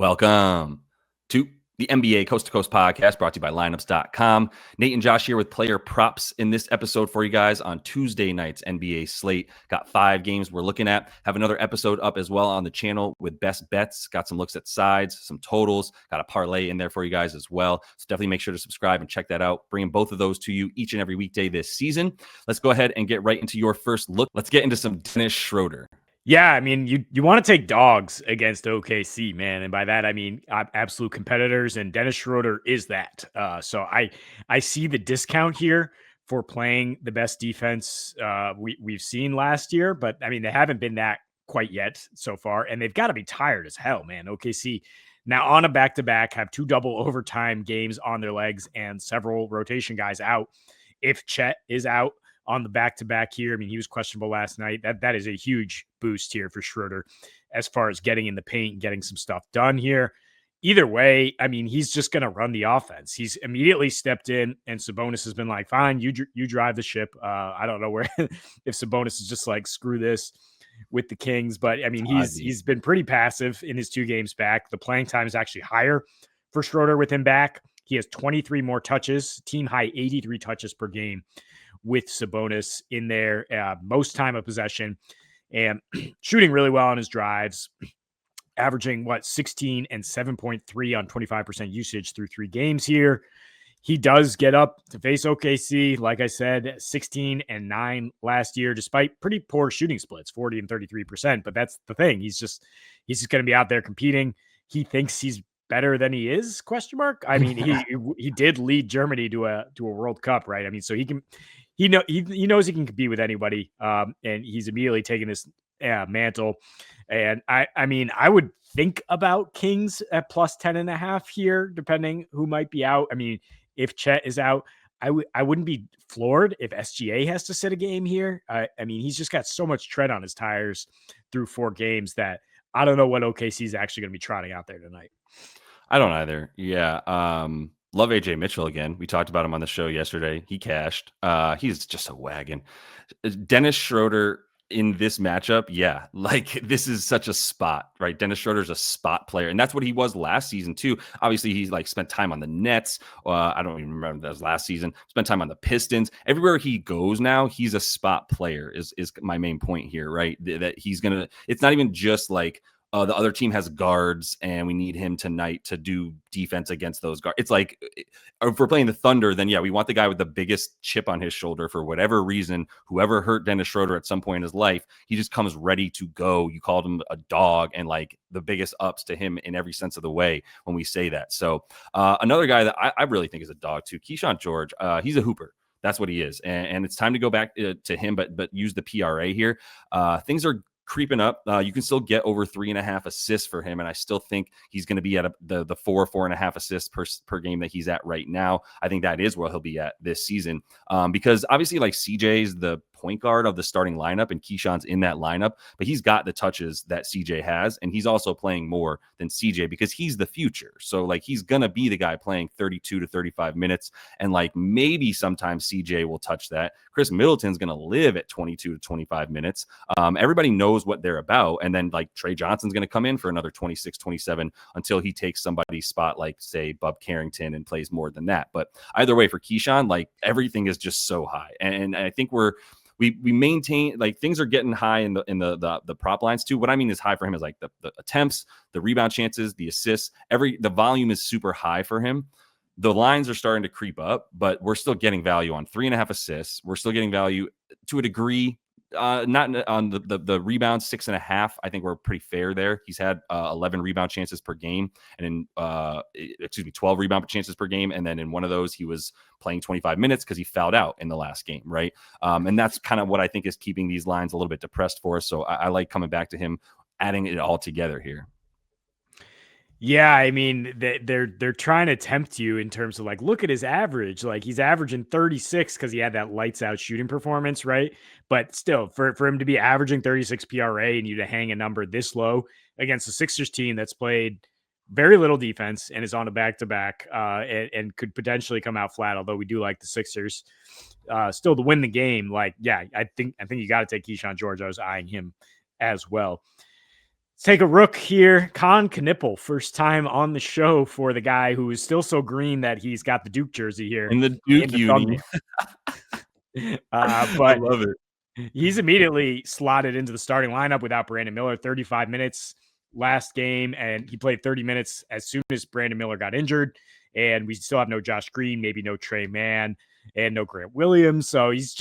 Welcome to the NBA Coast to Coast podcast brought to you by lineups.com. Nate and Josh here with player props in this episode for you guys on Tuesday night's NBA slate. Got 5 games we're looking at. Have another episode up as well on the channel with best bets. Got some looks at sides, some totals. Got a parlay in there for you guys as well. So definitely make sure to subscribe and check that out. Bringing both of those to you each and every weekday this season. Let's go ahead and get right into your first look. Let's get into some Dennis Schroeder. Yeah, I mean, you want to take dogs against OKC, man, and by that I mean absolute competitors, and Dennis Schroeder is that. So I see the discount here for playing the best defense we've seen last year, but I mean they haven't been that quite yet so far, and they've got to be tired as hell, man. OKC now on a back-to-back have 2 double overtime games on their legs and several rotation guys out. If Chet is out on the back-to-back here, I mean, he was questionable last night. That is a huge boost here for Schroeder as far as getting in the paint and getting some stuff done here. Either way, I mean, he's just going to run the offense. He's immediately stepped in, and Sabonis has been like, fine, you drive the ship. I don't know where if Sabonis is just like, screw this with the Kings. But, I mean, he's been pretty passive in his 2 games back. The playing time is actually higher for Schroeder with him back. He has 23 more touches, team high 83 touches per game with Sabonis in there, most time of possession, and shooting really well on his drives, averaging 16 and 7.3 on 25% usage through 3 games here. He does get up to face OKC, like I said, 16 and 9 last year, despite pretty poor shooting splits, 40 and 33%. But that's the thing; he's just going to be out there competing. He thinks he's better than he is? Question mark. I mean, he did lead Germany to a World Cup, right? I mean, so he knows he can compete with anybody, and he's immediately taking this mantle. And I mean, I would think about Kings at plus 10.5 here, depending who might be out. I mean, if Chet is out, I wouldn't be floored if SGA has to sit a game here. I mean, he's just got so much tread on his tires through 4 games that I don't know what OKC is actually going to be trotting out there tonight. I don't either. Yeah. Love AJ Mitchell again. We talked about him on the show yesterday. He cashed. He's just a wagon. Dennis Schroeder in this matchup, yeah, like this is such a spot, right? Dennis Schroeder's a spot player, and that's what he was last season too. Obviously, he's like spent time on the Nets. I don't even remember that was last season. Spent time on the Pistons. Everywhere he goes now, he's a spot player. Is my main point here, right? That he's gonna. It's not even just like, the other team has guards and we need him tonight to do defense against those guards. It's like, if we're playing the Thunder, then yeah, we want the guy with the biggest chip on his shoulder for whatever reason. Whoever hurt Dennis Schroeder at some point in his life, he just comes ready to go. You called him a dog, and like the biggest ups to him in every sense of the way when we say that. So another guy that I really think is a dog too, Keyshawn George. He's a hooper. That's what he is. And it's time to go back to him, but use the PRA here. Things are creeping up. You can still get over 3.5 assists for him, and I still think he's going to be at the 4.5 assists per game that he's at right now. I think that is where he'll be at this season, because obviously, like, CJ's the point guard of the starting lineup, and Keyshawn's in that lineup, but he's got the touches that CJ has, and he's also playing more than CJ because he's the future. So like, he's gonna be the guy playing 32 to 35 minutes, and like maybe sometimes CJ will touch that. Chris Middleton's gonna live at 22 to 25 minutes. Everybody knows what they're about, and then like Trey Johnson's gonna come in for another 26, 27 until he takes somebody's spot, like say Bub Carrington, and plays more than that. But either way, for Keyshawn, like, everything is just so high, and I think we maintain, like, things are getting high in the prop lines too. What I mean is high for him is like the attempts, the rebound chances, the assists, the volume is super high for him. The lines are starting to creep up, but we're still getting value on 3.5 assists. We're still getting value to a degree. Not on the rebounds, 6.5. I think we're pretty fair there. He's had 11 rebound chances per game, and in 12 rebound chances per game, and then in one of those he was playing 25 minutes because he fouled out in the last game, right? And that's kind of what I think is keeping these lines a little bit depressed for us. So I like coming back to him, adding it all together here. Yeah, I mean, they're trying to tempt you in terms of like, look at his average. Like, he's averaging 36 because he had that lights out shooting performance, right? But still, for him to be averaging 36 PRA and you to hang a number this low against the Sixers team that's played very little defense and is on a back-to-back and could potentially come out flat, although we do like the Sixers still to win the game. Like, yeah, I think you got to take Keyshawn George. I was eyeing him as well. Let's take a rook here. Con Knippel, first time on the show for the guy who is still so green that he's got the Duke jersey here In the Duke in the uni. thumbnail. I But love it. he's immediately slotted into the starting lineup without Brandon Miller. 35 minutes last game, and he played 30 minutes as soon as Brandon Miller got injured. And we still have no Josh Green, maybe no Trey Mann, and no Grant Williams. So he's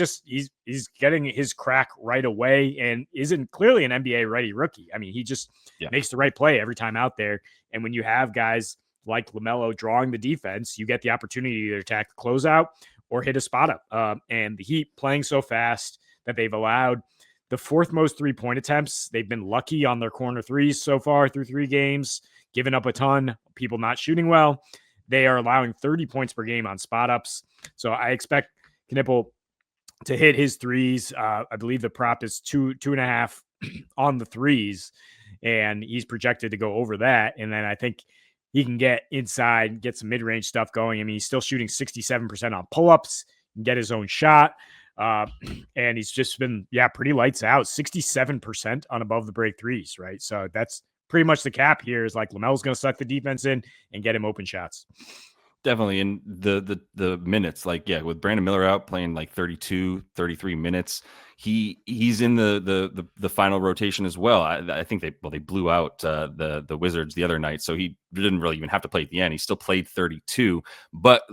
getting his crack right away, and isn't clearly an NBA ready rookie. I mean, he just makes the right play every time out there. And when you have guys like LaMelo drawing the defense, you get the opportunity to either attack the closeout or hit a spot up. And the Heat playing so fast that they've allowed the fourth most 3-point attempts. They've been lucky on their corner threes so far through 3 games, giving up a ton, people not shooting well. They are allowing 30 points per game on spot ups. So I expect Knippel to hit his threes. I believe the prop is 2.5 on the threes, and he's projected to go over that. And then I think he can get inside, get some mid-range stuff going. I mean, he's still shooting 67% on pull-ups, can get his own shot. And he's just been, pretty lights out, 67% on above the break threes, right? So that's pretty much the cap here, is like LaMelo's going to suck the defense in and get him open shots. Definitely. And the minutes, like, with Brandon Miller out playing like 32, 33 minutes, he's in the final rotation as well. I think they blew out the Wizards the other night, so he didn't really even have to play at the end. He still played 32, but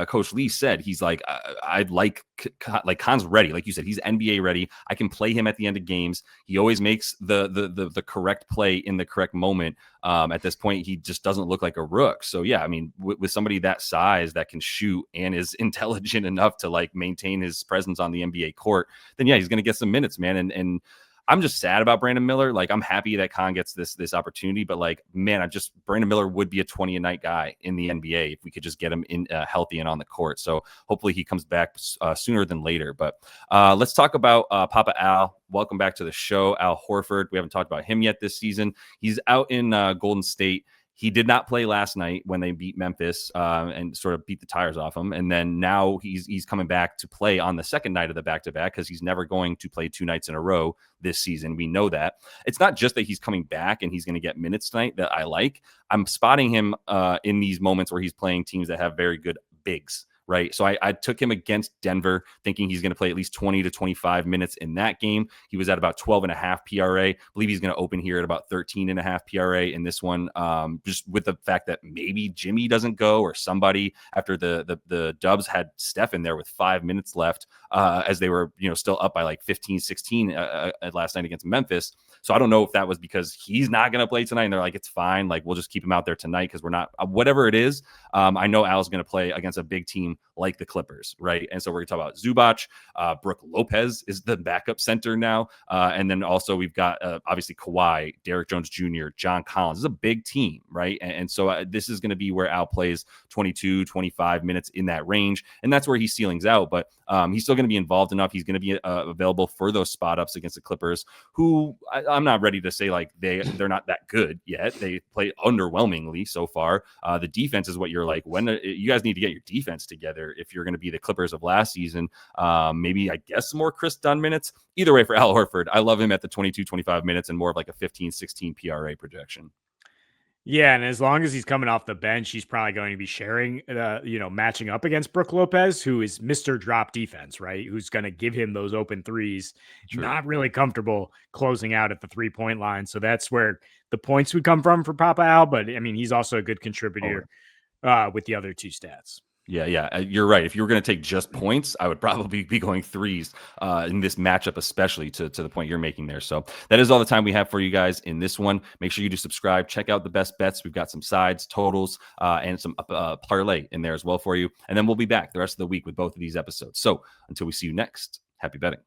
Coach Lee said he's like, I'd like Khan's ready. Like you said, he's NBA ready. I can play him at the end of games. He always makes the correct play in the correct moment. At this point, he just doesn't look like a rook. So yeah, I mean, with somebody that size that can shoot and is intelligent enough to like maintain his presence on the NBA court, then he's going to get some minutes, man. And I'm just sad about Brandon Miller. Like, I'm happy that Khan gets this opportunity, but like, man, Brandon Miller would be a 20 a night guy in the NBA if we could just get him in healthy and on the court. So hopefully he comes back sooner than later. But let's talk about Papa Al. Welcome back to the show, Al Horford. We haven't talked about him yet this season. He's out in Golden State. He did not play last night when they beat Memphis and sort of beat the tires off him. And then now he's coming back to play on the second night of the back-to-back, because he's never going to play 2 nights in a row this season. We know that. It's not just that he's coming back and he's going to get minutes tonight that I like. I'm spotting him in these moments where he's playing teams that have very good bigs. Right. So I took him against Denver, thinking he's going to play at least 20 to 25 minutes in that game. He was at about 12.5 PRA. I believe he's going to open here at about 13.5 PRA in this one. Just with the fact that maybe Jimmy doesn't go, or somebody, after the Dubs had Steph in there with 5 minutes left as they were, still up by like 15, 16 last night against Memphis. So I don't know if that was because he's not going to play tonight and they're like, it's fine. Like, we'll just keep him out there tonight because we're not, whatever it is. I know Al's going to play against a big team like the Clippers, right? And so we're going to talk about Zubac. Brooke Lopez is the backup center now. And then also we've got obviously Kawhi, Derrick Jones Jr., John Collins. This is a big team, right? And so this is going to be where Al plays 22, 25 minutes in that range. And that's where he ceilings out. But he's still going to be involved enough. He's going to be available for those spot ups against the Clippers, who I'm not ready to say like they're not that good yet. They play underwhelmingly so far. The defense is what you're like, when you guys need to get your defense together if you're going to be the Clippers of last season. Maybe, I guess, some more Chris Dunn minutes. Either way, for Al Horford, I love him at the 22, 25 minutes and more of like a 15, 16 PRA projection. Yeah, and as long as he's coming off the bench, he's probably going to be sharing, matching up against Brooke Lopez, who is Mr. Drop Defense, right? Who's going to give him those open threes. True. Not really comfortable closing out at the 3-point line. So that's where the points would come from for Papa Al. But I mean, he's also a good contributor with the other 2 stats. Yeah, you're right. If you were going to take just points, I would probably be going threes in this matchup, especially to the point you're making there. So that is all the time we have for you guys in this one. Make sure you do subscribe. Check out the best bets. We've got some sides, totals, and some parlay in there as well for you. And then we'll be back the rest of the week with both of these episodes. So until we see you next, happy betting.